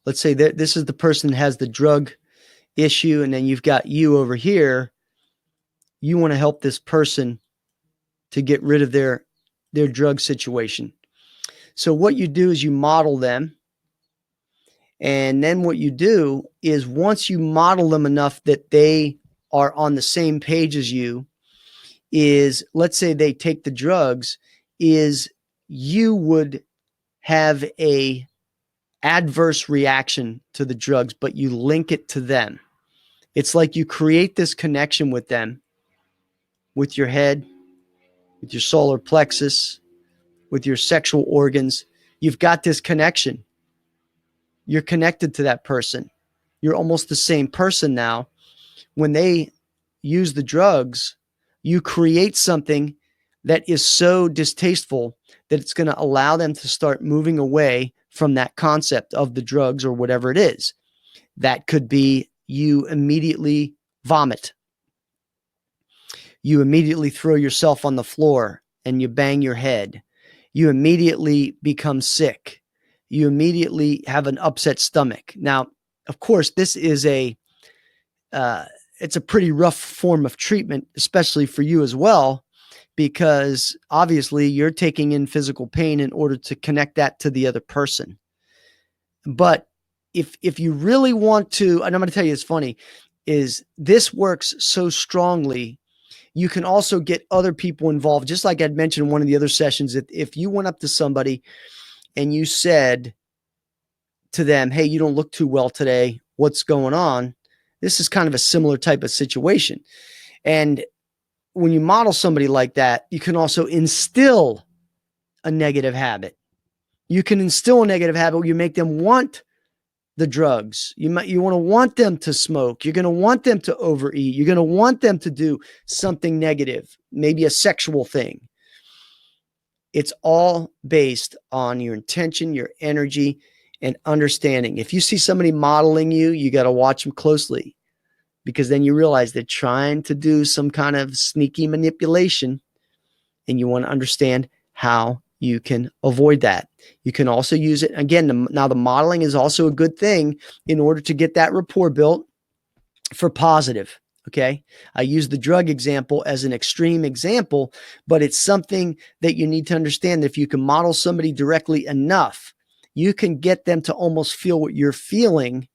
Let's say that this is the person that has the drug issue, and then you've got you over here. You want to help this person to get rid of their drug situation. So what you do is you model them. And then what you do is, once you model them enough that they are on the same page as you, is, let's say they take the drugs, is you would have a adverse reaction to the drugs, but you link it to them. It's like you create this connection with them, with your head, with your solar plexus, with your sexual organs. You've got this connection. You're connected to that person. You're almost the same person now. When they use the drugs, you create something that is so distasteful that it's going to allow them to start moving away from that concept of the drugs or whatever it is. That could be you immediately vomit. You immediately throw yourself on the floor and you bang your head. You immediately become sick. You immediately have an upset stomach. Now, of course, this is it's a pretty rough form of treatment, especially for you as well, because obviously you're taking in physical pain in order to connect that to the other person. But if you really want to, and I'm going to tell you, it's funny, is this works so strongly. You can also get other people involved. Just like I'd mentioned in one of the other sessions, that if you went up to somebody and you said to them, hey, you don't look too well today, what's going on? This is kind of a similar type of situation. And when you model somebody like that, you can also instill a negative habit. You can instill a negative habit where you make them want the drugs. You want to want them to smoke. You're going to want them to overeat. You're going to want them to do something negative, maybe a sexual thing. It's all based on your intention, your energy, and understanding. If you see somebody modeling you, you got to watch them closely, because then you realize they're trying to do some kind of sneaky manipulation, and you want to understand how you can avoid that. You can also use it again. Now, the modeling is also a good thing in order to get that rapport built for positive. Okay. I use the drug example as an extreme example, but it's something that you need to understand that if you can model somebody directly enough, you can get them to almost feel what you're feeling,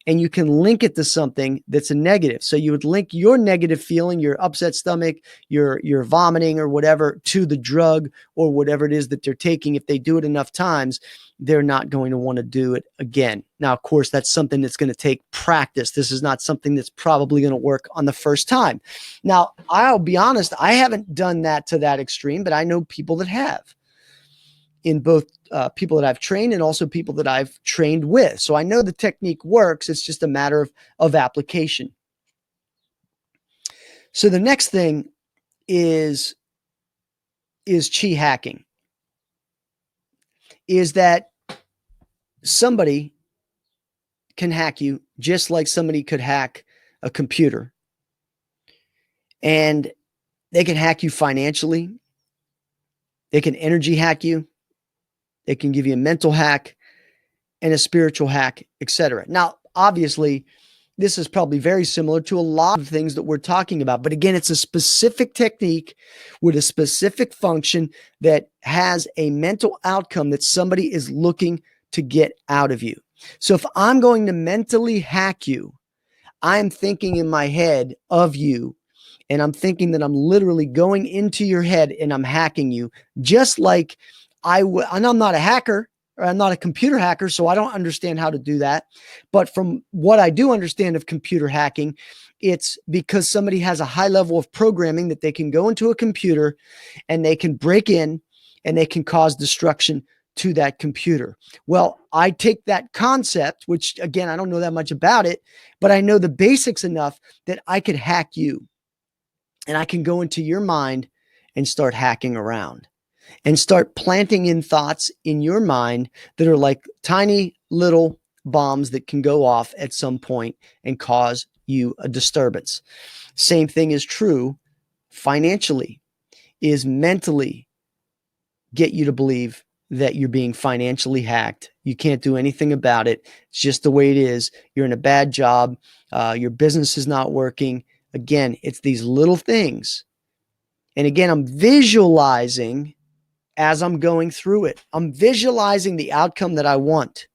and you can link it to something that's a negative. So you would link your negative feeling, your upset stomach, your vomiting or whatever, to the drug or whatever it is that they're taking. If they do it enough times, they're not going to want to do it again. Now, of course, that's something that's going to take practice. This is not something that's probably going to work on the first time. Now, I'll be honest, I haven't done that to that extreme, but I know people that have, in both people that I've trained and also people that I've trained with. So I know the technique works. It's just a matter of application. So the next thing is chi hacking. Is that somebody can hack you just like somebody could hack a computer. And they can hack you financially. They can energy hack you. They can give you a mental hack and a spiritual hack, etc. Now, obviously, this is probably very similar to a lot of things that we're talking about. But again, it's a specific technique with a specific function that has a mental outcome that somebody is looking to get out of you. So if I'm going to mentally hack you, I'm thinking in my head of you, and I'm thinking that I'm literally going into your head and I'm hacking you, just like and I'm not a hacker, or I'm not a computer hacker, so I don't understand how to do that. But from what I do understand of computer hacking, it's because somebody has a high level of programming that they can go into a computer and they can break in and they can cause destruction to that computer. Well, I take that concept, which again, I don't know that much about it, but I know the basics enough that I could hack you. And I can go into your mind and start hacking around and start planting in thoughts in your mind that are like tiny little bombs that can go off at some point and cause you a disturbance. Same thing is true financially, is mentally get you to believe that you're being financially hacked. You can't do anything about it. It's just the way it is. You're in a bad job. Your business is not working. Again, it's these little things. And again, I'm visualizing as I'm going through it. I'm visualizing the outcome that I want.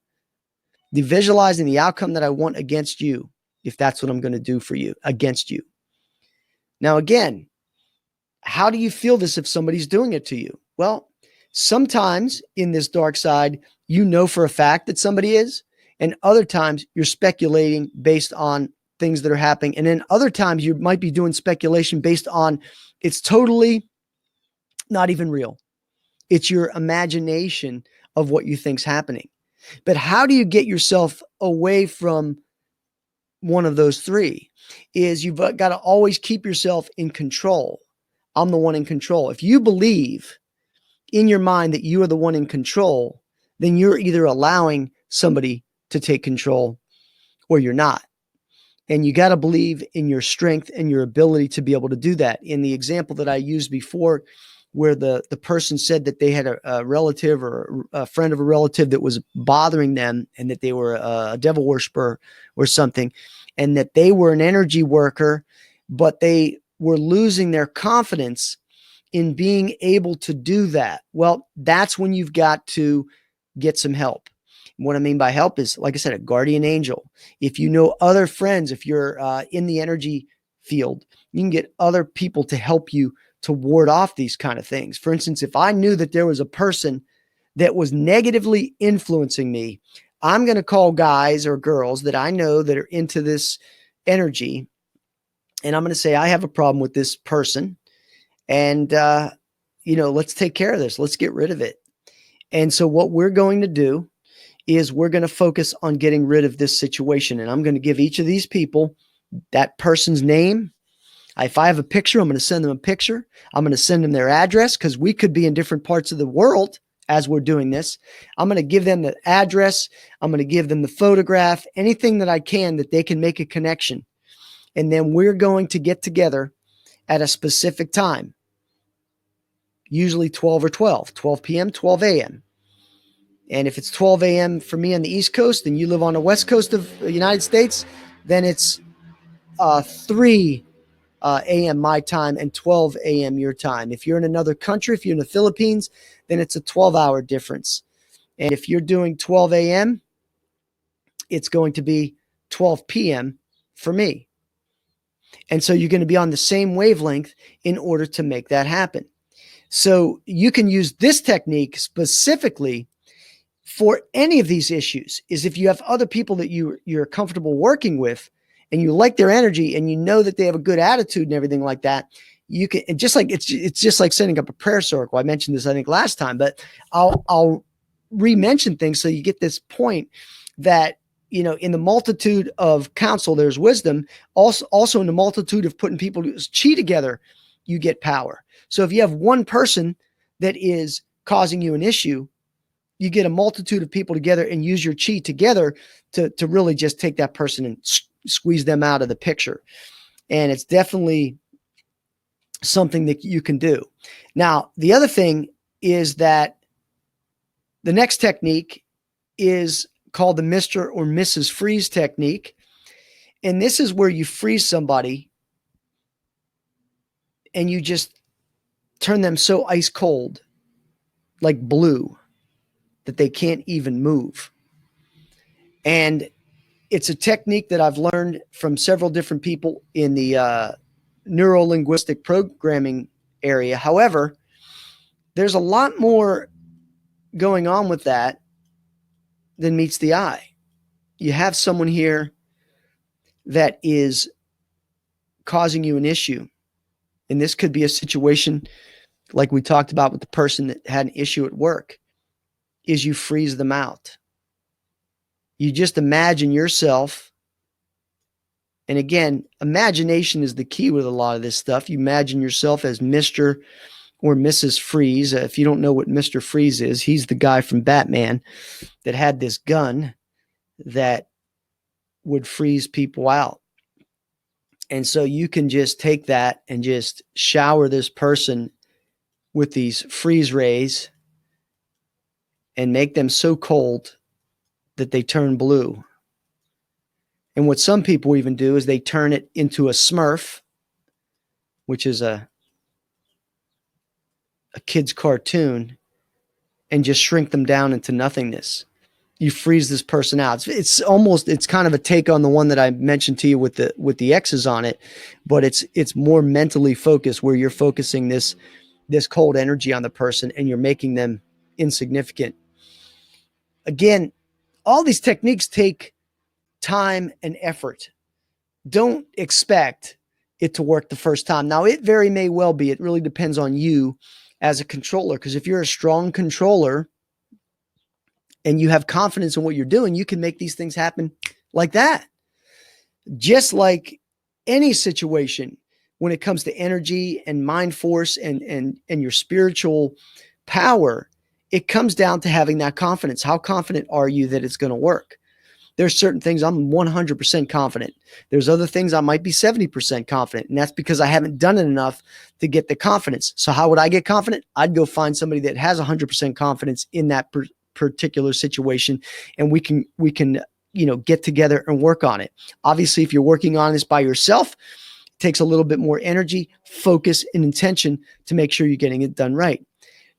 Visualizing the outcome that I want against you, if that's what I'm going to do for you, against you. Now, again, how do you feel this if somebody's doing it to you? Well, sometimes in this dark side, you know for a fact that somebody is, and other times you're speculating based on things that are happening. And then other times you might be doing speculation based on it's totally not even real. It's your imagination of what you think's happening. But how do you get yourself away from one of those three? Is you've got to always keep yourself in control. I'm the one in control. If you believe in your mind that you are the one in control, then you're either allowing somebody to take control or you're not. And you got to believe in your strength and your ability to be able to do that. In the example that I used before, where the person said that they had a relative or a friend of a relative that was bothering them and that they were a devil worshiper or something, and that they were an energy worker, but they were losing their confidence in being able to do that. Well, that's when you've got to get some help. What I mean by help is, like I said, a guardian angel. If you know other friends, if you're in the energy field, you can get other people to help you to ward off these kind of things. For instance, if I knew that there was a person that was negatively influencing me, I'm going to call guys or girls that I know that are into this energy, and I'm going to say, I have a problem with this person, and let's take care of this. Let's get rid of it. And so what we're going to do is we're going to focus on getting rid of this situation. And I'm going to give each of these people that person's name. If I have a picture, I'm going to send them a picture. I'm going to send them their address, because we could be in different parts of the world as we're doing this. I'm going to give them the address. I'm going to give them the photograph, anything that I can that they can make a connection. And then we're going to get together at a specific time, usually 12 p.m., 12 a.m. And if it's 12 a.m. for me on the East Coast and you live on the West Coast of the United States, then it's 3 a.m. my time and 12 a.m. your time. If you're in another country, if you're in the Philippines, then it's a 12-hour difference. And if you're doing 12 a.m., it's going to be 12 p.m. for me. And so you're going to be on the same wavelength in order to make that happen. So you can use this technique specifically for any of these issues. Is if you have other people that you're comfortable working with and you like their energy and you know that they have a good attitude and everything like that, you can, and just like it's just like setting up a prayer circle. I mentioned this, I think, last time, but I'll re-mention things so you get this point that, in the multitude of counsel, there's wisdom. Also in the multitude of putting people to chi together, you get power. So if you have one person that is causing you an issue, you get a multitude of people together and use your chi together to really just take that person and squeeze them out of the picture. And it's definitely something that you can do. Now, the other thing is that the next technique is called the Mr. or Mrs. Freeze technique. And this is where you freeze somebody and you just turn them so ice cold, like blue, that they can't even move. And it's a technique that I've learned from several different people in the neuro-linguistic programming area. However, there's a lot more going on with that than meets the eye. You have someone here that is causing you an issue. And this could be a situation like we talked about with the person that had an issue at work, is you freeze them out. You just imagine yourself. And again, imagination is the key with a lot of this stuff. You imagine yourself as Mr. or Mrs. Freeze. If you don't know what Mr. Freeze is, he's the guy from Batman that had this gun that would freeze people out. And so you can just take that and just shower this person with these freeze rays and make them so cold that they turn blue. And what some people even do is they turn it into a Smurf, which is a kid's cartoon, and just shrink them down into nothingness. You freeze this person out. It's kind of a take on the one that I mentioned to you with the X's on it, but it's more mentally focused, where you're focusing this cold energy on the person and you're making them insignificant. Again, all these techniques take time and effort. Don't expect it to work the first time. Now, it very may well be. It really depends on you as a controller, because if you're a strong controller and you have confidence in what you're doing, you can make these things happen like that. Just like any situation, when it comes to energy and mind force and your spiritual power, it comes down to having that confidence. How confident are you that it's going to work? There's certain things I'm 100% confident. There's other things I might be 70% confident. And that's because I haven't done it enough to get the confidence. So how would I get confident? I'd go find somebody that has 100% confidence in that particular situation. And we can, get together and work on it. Obviously, if you're working on this by yourself, it takes a little bit more energy, focus, and intention to make sure you're getting it done right.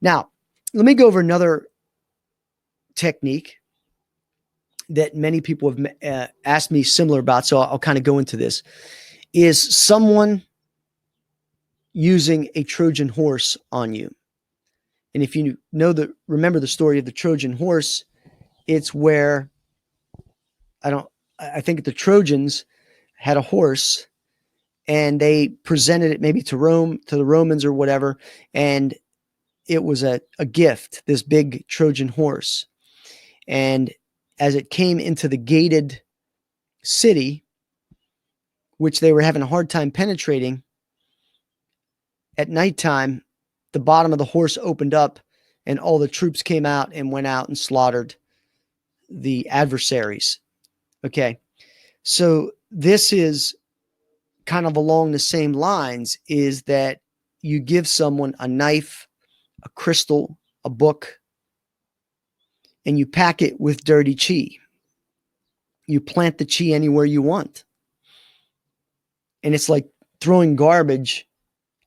Now, let me go over another technique that many people have asked me similar about, so I'll kind of go into this, is someone using a Trojan horse on you. And if you remember the story of the Trojan horse, it's where I think the Trojans had a horse and they presented it maybe to the Romans or whatever, and it was a gift, this big Trojan horse. And as it came into the gated city, which they were having a hard time penetrating, at nighttime, the bottom of the horse opened up and all the troops came out and went out and slaughtered the adversaries. Okay. So this is kind of along the same lines, is that you give someone a knife, a crystal, a book, and you pack it with dirty chi. You plant the chi anywhere you want. And it's like throwing garbage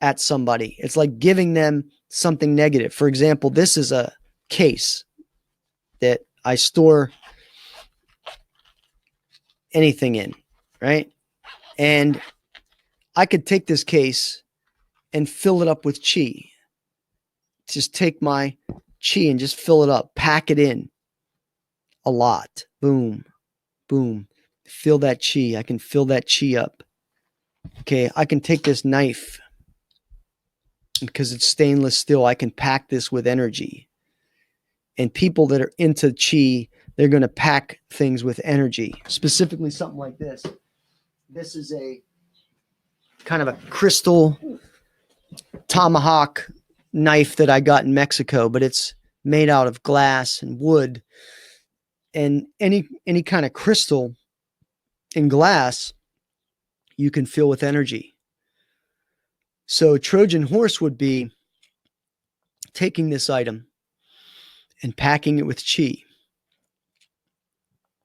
at somebody. It's like giving them something negative. For example, this is a case that I store anything in, right? And I could take this case and fill it up with chi. Just take my chi and just fill it up, pack it in a lot. Boom, boom. Feel that chi. I can fill that chi up. Okay, I can take this knife, because it's stainless steel, I can pack this with energy. And people that are into chi, they're going to pack things with energy, specifically something like this. This is a kind of a crystal tomahawk knife that I got in Mexico, but it's made out of glass and wood, and any kind of crystal in glass you can fill with energy. So Trojan horse would be taking this item and packing it with chi.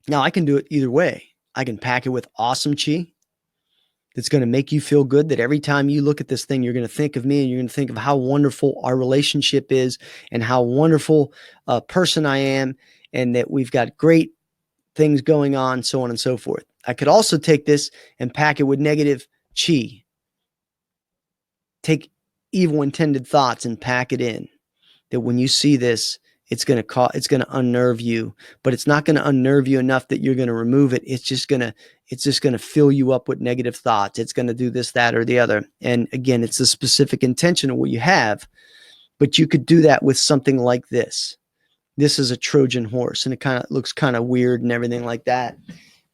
Now, I can do it either way. I can pack it with awesome chi that's going to make you feel good, that every time you look at this thing, you're going to think of me and you're going to think of how wonderful our relationship is and how wonderful a person I am, and that we've got great things going on, so on and so forth. I could also take this and pack it with negative chi. Take evil intended thoughts and pack it in. That when you see this, it's going to unnerve you, but it's not going to unnerve you enough that you're going to remove it. It's just going to fill you up with negative thoughts. It's going to do this, that, or the other. And again, it's a specific intention of what you have, but you could do that with something like this. This is a Trojan horse, and it kind of looks kind of weird and everything like that,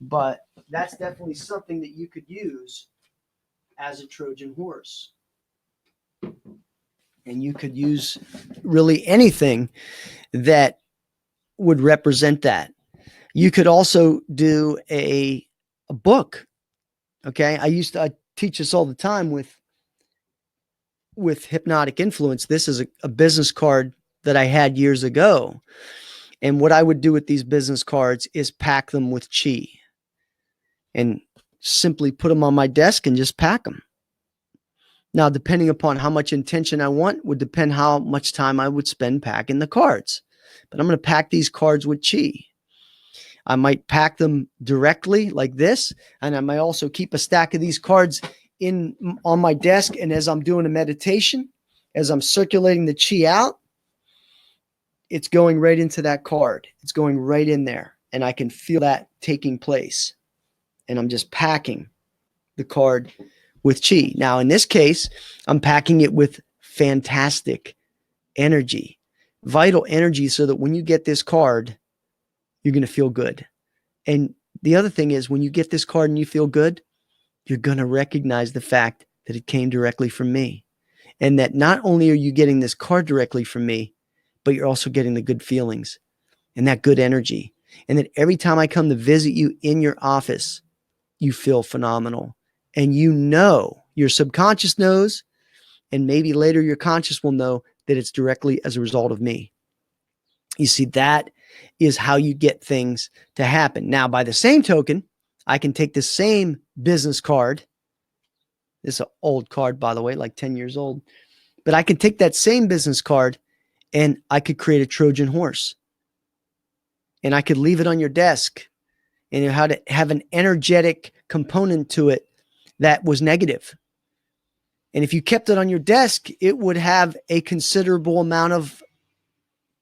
but that's definitely something that you could use as a Trojan horse. And you could use really anything that would represent that. You could also do a book. Okay. I teach this all the time with hypnotic influence. This is a business card that I had years ago. And what I would do with these business cards is pack them with chi and simply put them on my desk and just pack them. Now, depending upon how much intention I want would depend how much time I would spend packing the cards. But I'm going to pack these cards with chi. I might pack them directly like this, and I might also keep a stack of these cards on my desk. And as I'm doing a meditation, as I'm circulating the chi out, it's going right into that card. It's going right in there, and I can feel that taking place. And I'm just packing the card with chi. Now, in this case, I'm packing it with fantastic energy, vital energy, so that when you get this card, you're going to feel good. And the other thing is, when you get this card and you feel good, you're going to recognize the fact that it came directly from me. And that not only are you getting this card directly from me, but you're also getting the good feelings and that good energy. And that every time I come to visit you in your office, you feel phenomenal. And you know, your subconscious knows, and maybe later your conscious will know that it's directly as a result of me. You see, that is how you get things to happen. Now, by the same token, I can take the same business card. This is an old card, by the way, like 10 years old. But I can take that same business card and I could create a Trojan horse. And I could leave it on your desk, and you had to have an energetic component to it that was negative. And if you kept it on your desk, it would have a considerable amount of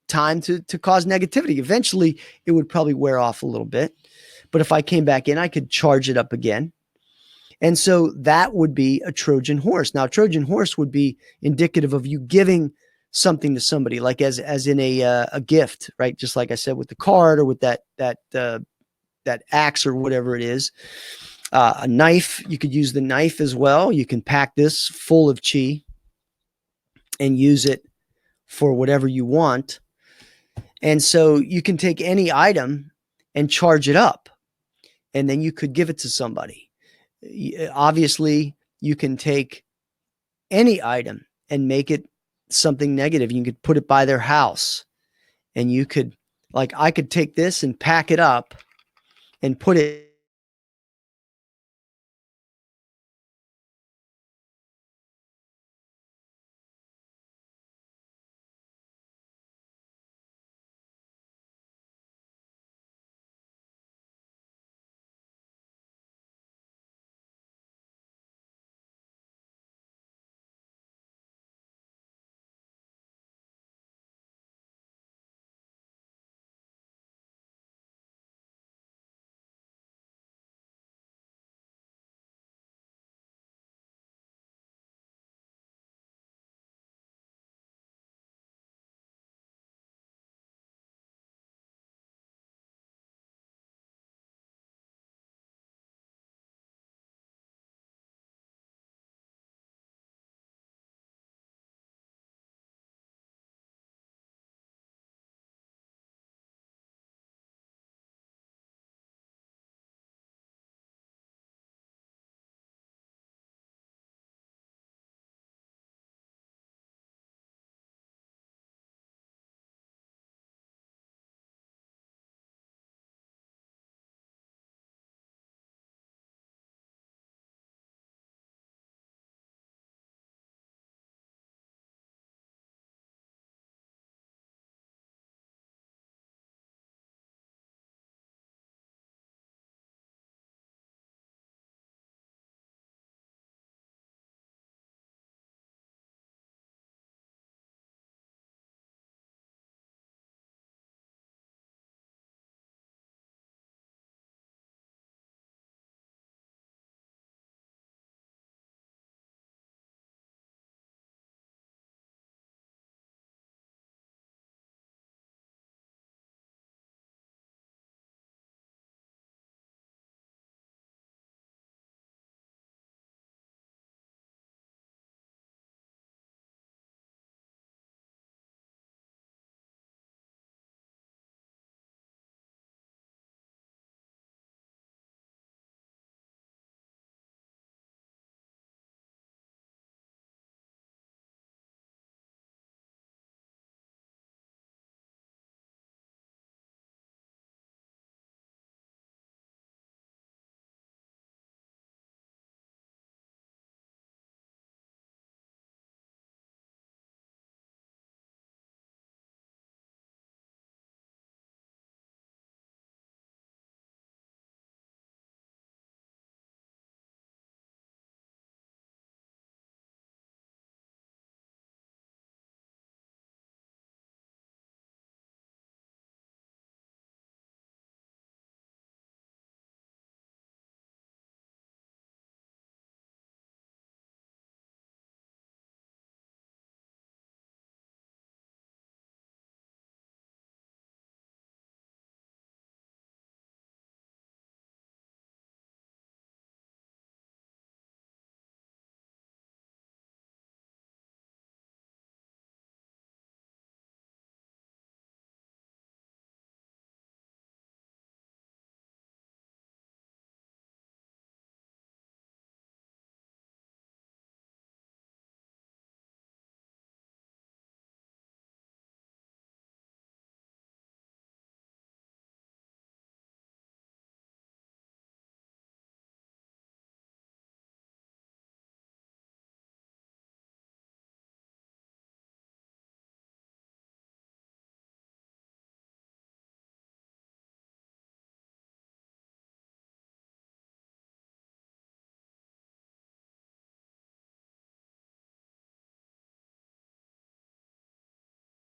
time to cause negativity. Eventually, it would probably wear off a little bit. But if I came back in, I could charge it up again. And so that would be a Trojan horse. Now, a Trojan horse would be indicative of you giving something to somebody, like as in a gift, right? Just like I said, with the card, or with that axe or whatever it is. A knife, you could use the knife as well. You can pack this full of chi and use it for whatever you want. And so you can take any item and charge it up, and then you could give it to somebody. Obviously, you can take any item and make it something negative. You could put it by their house, and you could, like, I could take this and pack it up and put it